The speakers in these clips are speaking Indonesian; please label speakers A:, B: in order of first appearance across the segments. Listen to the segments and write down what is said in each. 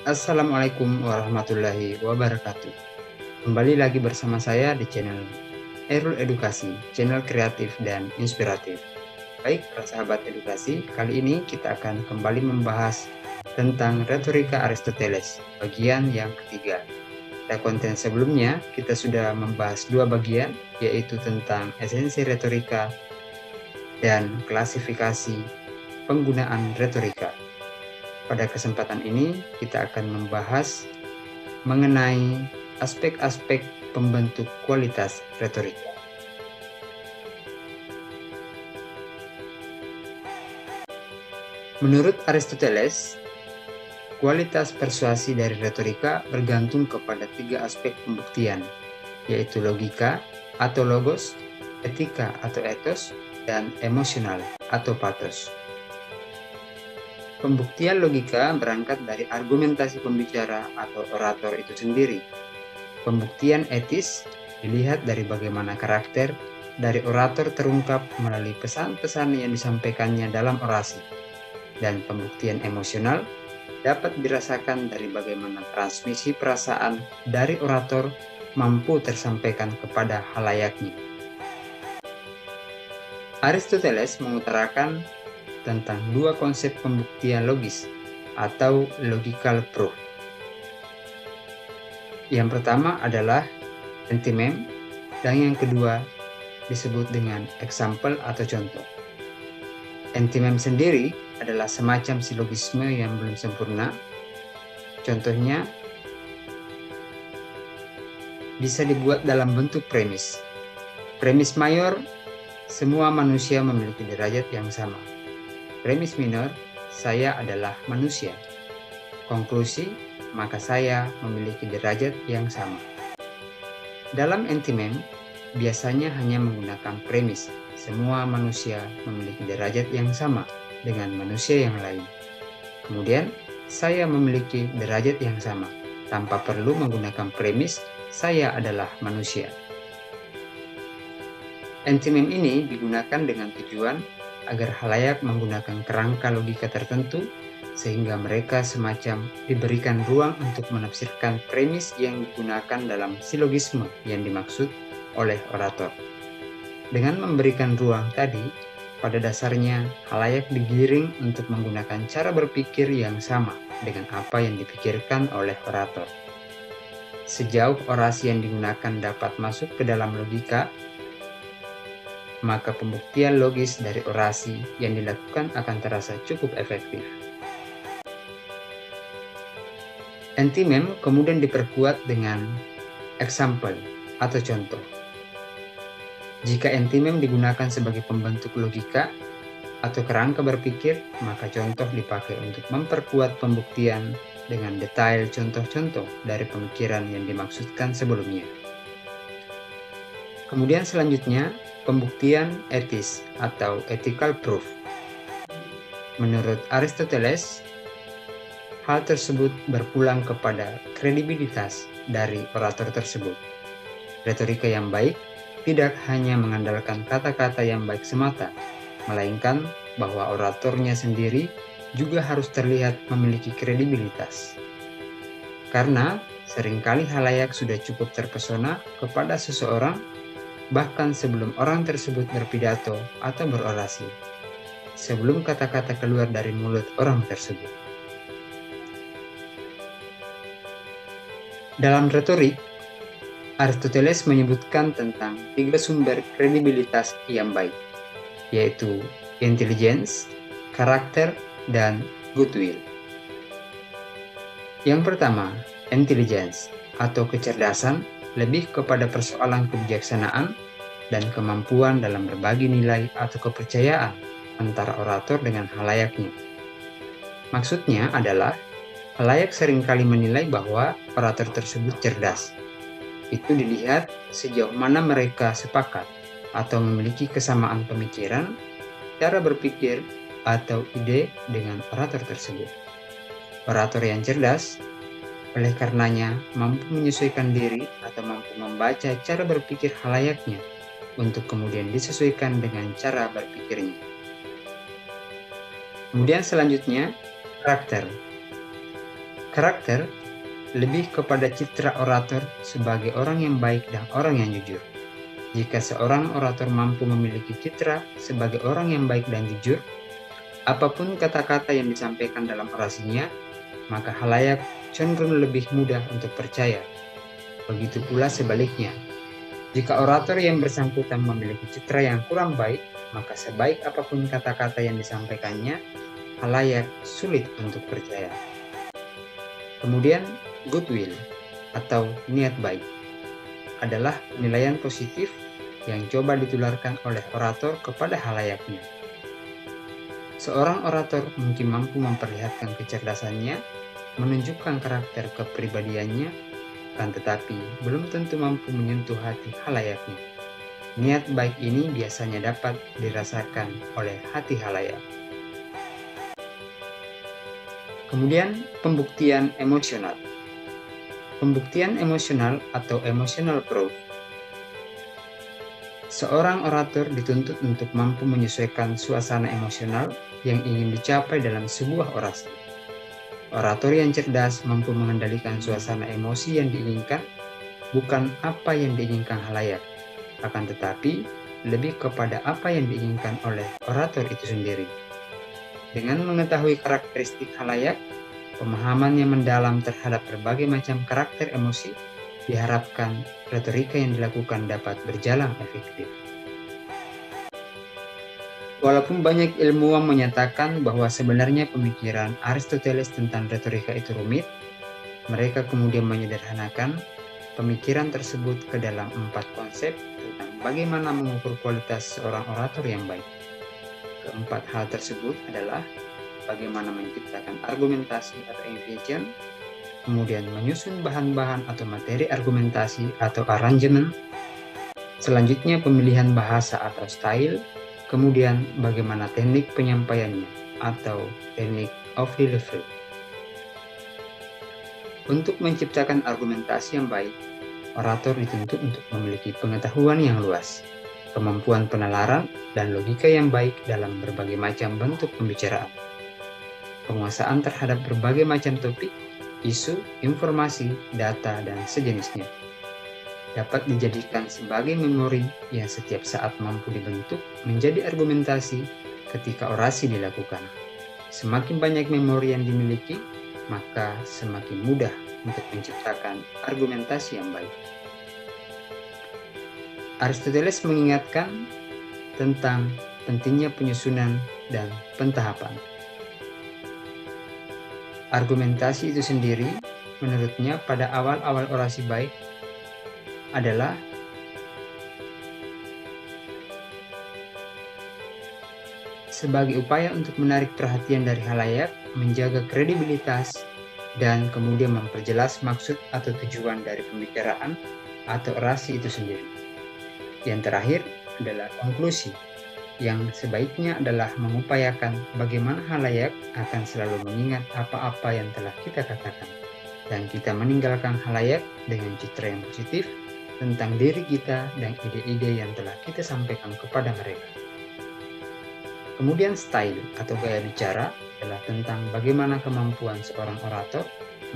A: Assalamualaikum warahmatullahi wabarakatuh. Kembali lagi bersama saya di channel Erul Edukasi, channel kreatif dan inspiratif. Baik, para sahabat edukasi, kali ini kita akan kembali membahas tentang retorika Aristoteles, bagian yang ketiga. Pada konten sebelumnya, kita sudah membahas dua bagian, yaitu tentang esensi retorika dan klasifikasi penggunaan retorika. Pada kesempatan ini, kita akan membahas mengenai aspek-aspek pembentuk kualitas retorika. Menurut Aristoteles, kualitas persuasi dari retorika bergantung kepada tiga aspek pembuktian, yaitu logika atau logos, etika atau ethos, dan emosional atau pathos. Pembuktian logika berangkat dari argumentasi pembicara atau orator itu sendiri. Pembuktian etis dilihat dari bagaimana karakter dari orator terungkap melalui pesan-pesan yang disampaikannya dalam orasi. Dan pembuktian emosional dapat dirasakan dari bagaimana transmisi perasaan dari orator mampu tersampaikan kepada halayaknya. Aristoteles mengutarakan tentang dua konsep pembuktian logis atau logical proof. Yang pertama adalah entimem, dan yang kedua disebut dengan example atau contoh. Entimem sendiri adalah semacam silogisme yang belum sempurna. Contohnya bisa dibuat dalam bentuk premis. Premis mayor, semua manusia memiliki derajat yang sama. Premis minor, saya adalah manusia. Konklusi, maka saya memiliki derajat yang sama. Dalam entimem, biasanya hanya menggunakan premis, semua manusia memiliki derajat yang sama dengan manusia yang lain. Kemudian, saya memiliki derajat yang sama, tanpa perlu menggunakan premis, saya adalah manusia. Entimem ini digunakan dengan tujuan agar halayak menggunakan kerangka logika tertentu, sehingga mereka semacam diberikan ruang untuk menafsirkan premis yang digunakan dalam silogisme yang dimaksud oleh orator. Dengan memberikan ruang tadi, pada dasarnya halayak digiring untuk menggunakan cara berpikir yang sama dengan apa yang dipikirkan oleh orator. Sejauh orasi yang digunakan dapat masuk ke dalam logika, maka pembuktian logis dari orasi yang dilakukan akan terasa cukup efektif. Entimem kemudian diperkuat dengan example atau contoh. Jika entimem digunakan sebagai pembentuk logika atau kerangka berpikir, maka contoh dipakai untuk memperkuat pembuktian dengan detail contoh-contoh dari pemikiran yang dimaksudkan sebelumnya. Kemudian selanjutnya, pembuktian etis atau ethical proof. Menurut Aristoteles, hal tersebut berpulang kepada kredibilitas dari orator tersebut. Retorika yang baik tidak hanya mengandalkan kata-kata yang baik semata, melainkan bahwa oratornya sendiri juga harus terlihat memiliki kredibilitas. Karena seringkali halayak sudah cukup terpesona kepada seseorang bahkan sebelum orang tersebut berpidato atau berorasi, sebelum kata-kata keluar dari mulut orang tersebut. Dalam retorik, Aristoteles menyebutkan tentang tiga sumber kredibilitas yang baik, yaitu intelligence, karakter, dan goodwill. Yang pertama, intelligence atau kecerdasan lebih kepada persoalan kebijaksanaan dan kemampuan dalam berbagi nilai atau kepercayaan antara orator dengan halayaknya. Maksudnya adalah, halayak seringkali menilai bahwa orator tersebut cerdas. Itu dilihat sejauh mana mereka sepakat atau memiliki kesamaan pemikiran, cara berpikir, atau ide dengan orator tersebut. Orator yang cerdas oleh karenanya mampu menyesuaikan diri atau mampu membaca cara berpikir halayaknya untuk kemudian disesuaikan dengan cara berpikirnya. Kemudian selanjutnya, karakter. Karakter lebih kepada citra orator sebagai orang yang baik dan orang yang jujur. Jika seorang orator mampu memiliki citra sebagai orang yang baik dan jujur, apapun kata-kata yang disampaikan dalam orasinya, maka halayak cenderung lebih mudah untuk percaya. Begitu pula sebaliknya. Jika orator yang bersangkutan memiliki citra yang kurang baik, maka sebaik apapun kata-kata yang disampaikannya, halayak sulit untuk percaya. Kemudian, goodwill atau niat baik adalah penilaian positif yang coba ditularkan oleh orator kepada halayaknya. Seorang orator mungkin mampu memperlihatkan kecerdasannya, menunjukkan karakter kepribadiannya, kan tetapi belum tentu mampu menyentuh hati halayaknya. Niat baik ini biasanya dapat dirasakan oleh hati halayak. Kemudian, pembuktian emosional. Pembuktian emosional atau emotional proof. Seorang orator dituntut untuk mampu menyesuaikan suasana emosional yang ingin dicapai dalam sebuah orasi. Orator yang cerdas mampu mengendalikan suasana emosi yang diinginkan, bukan apa yang diinginkan halayak, akan tetapi lebih kepada apa yang diinginkan oleh orator itu sendiri. Dengan mengetahui karakteristik halayak, pemahaman yang mendalam terhadap berbagai macam karakter emosi, diharapkan retorika yang dilakukan dapat berjalan efektif. Walaupun banyak ilmuwan menyatakan bahwa sebenarnya pemikiran Aristoteles tentang retorika itu rumit, mereka kemudian menyederhanakan pemikiran tersebut ke dalam 4 konsep tentang bagaimana mengukur kualitas seorang orator yang baik. Keempat hal tersebut adalah bagaimana menciptakan argumentasi atau invention, kemudian menyusun bahan-bahan atau materi argumentasi atau arrangement, selanjutnya pemilihan bahasa atau style, kemudian bagaimana teknik penyampaiannya atau teknik of delivery. Untuk menciptakan argumentasi yang baik, orator dituntut untuk memiliki pengetahuan yang luas, kemampuan penalaran, dan logika yang baik dalam berbagai macam bentuk pembicaraan. Penguasaan terhadap berbagai macam topik, isu, informasi, data, dan sejenisnya dapat dijadikan sebagai memori yang setiap saat mampu dibentuk menjadi argumentasi ketika orasi dilakukan. Semakin banyak memori yang dimiliki, maka semakin mudah untuk menciptakan argumentasi yang baik. Aristoteles mengingatkan tentang pentingnya penyusunan dan pentahapan. Argumentasi itu sendiri, menurutnya pada awal-awal orasi baik adalah sebagai upaya untuk menarik perhatian dari halayak, menjaga kredibilitas, dan kemudian memperjelas maksud atau tujuan dari pembicaraan atau orasi itu sendiri. Yang terakhir adalah konklusi, yang sebaiknya adalah mengupayakan bagaimana halayak akan selalu mengingat apa-apa yang telah kita katakan, dan kita meninggalkan halayak dengan citra yang positif tentang diri kita dan ide-ide yang telah kita sampaikan kepada mereka. Kemudian style atau gaya bicara adalah tentang bagaimana kemampuan seorang orator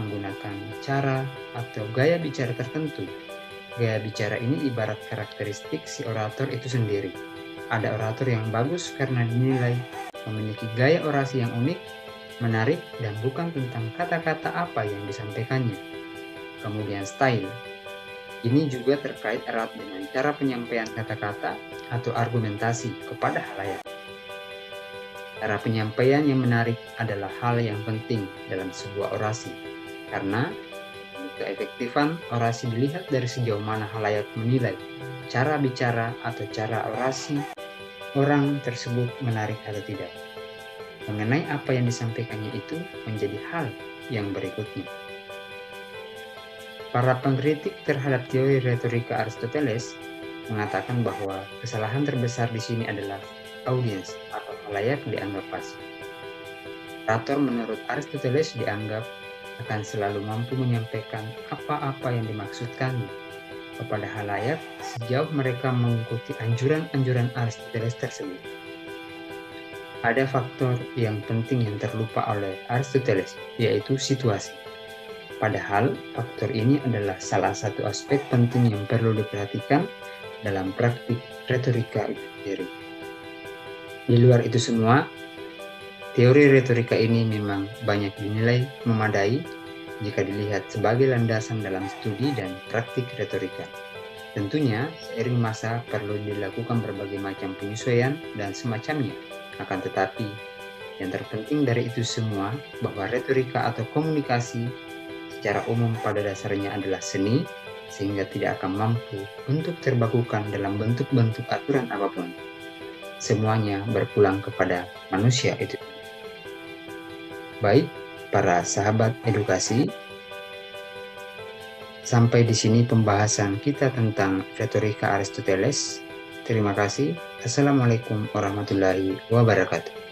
A: menggunakan cara atau gaya bicara tertentu. Gaya bicara ini ibarat karakteristik si orator itu sendiri. Ada orator yang bagus karena dinilai memiliki gaya orasi yang unik, menarik, dan bukan tentang kata-kata apa yang disampaikannya. Kemudian style. Ini juga terkait erat dengan cara penyampaian kata-kata atau argumentasi kepada halayak. Cara penyampaian yang menarik adalah hal yang penting dalam sebuah orasi, karena keefektifan orasi dilihat dari sejauh mana halayak menilai cara bicara atau cara orasi orang tersebut menarik atau tidak. Mengenai apa yang disampaikannya itu menjadi hal yang berikutnya. Para pengkritik terhadap teori retorika Aristoteles mengatakan bahwa kesalahan terbesar di sini adalah audiens atau halayak dianggap pasif. Orator menurut Aristoteles dianggap akan selalu mampu menyampaikan apa-apa yang dimaksudkannya kepada halayak sejauh mereka mengikuti anjuran-anjuran Aristoteles tersebut. Ada faktor yang penting yang terlupa oleh Aristoteles, yaitu situasi. Padahal faktor ini adalah salah satu aspek penting yang perlu diperhatikan dalam praktik retorika itu sendiri. Di luar itu semua, teori retorika ini memang banyak dinilai memadai jika dilihat sebagai landasan dalam studi dan praktik retorika. Tentunya, seiring masa perlu dilakukan berbagai macam penyesuaian dan semacamnya. Akan tetapi, yang terpenting dari itu semua, bahwa retorika atau komunikasi secara umum pada dasarnya adalah seni, sehingga tidak akan mampu untuk terbakukan dalam bentuk-bentuk aturan apapun. Semuanya berpulang kepada manusia itu. Baik, para sahabat edukasi, sampai di sini pembahasan kita tentang retorika Aristoteles. Terima kasih. Assalamualaikum warahmatullahi wabarakatuh.